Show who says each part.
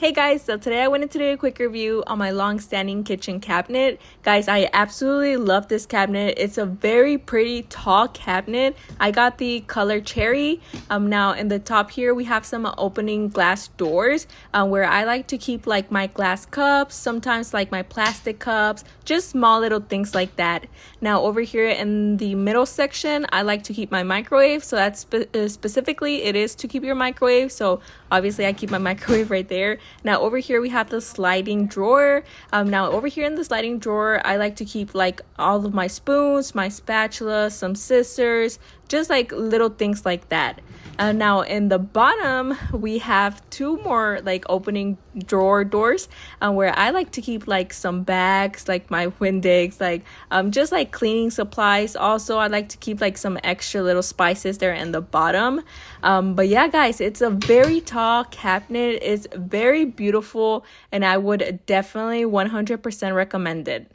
Speaker 1: Hey guys, so today I wanted to do a quick review on my long-standing kitchen cabinet. Guys, I absolutely love this cabinet. It's a very pretty tall cabinet. I got the color cherry. Now in the top here we have some opening glass doors where I like to keep like my glass cups, sometimes like my plastic cups, just small little things like that. Now over here in the middle section, I like to keep my microwave. So that's specifically it is to keep your microwave. So obviously I keep my microwave right there. Now over here we have the sliding drawer. Now over here in the sliding drawer, I like to keep like all of my spoons, my spatula, some scissors, just like little things like that. Now in the bottom we have two more like opening drawer doors where I like to keep like some bags, like my Windex, like just like cleaning supplies. Also I like to keep like some extra little spices there in the bottom. But yeah guys, it's a very tall cabinet. It's very beautiful and I would definitely 100% recommend it.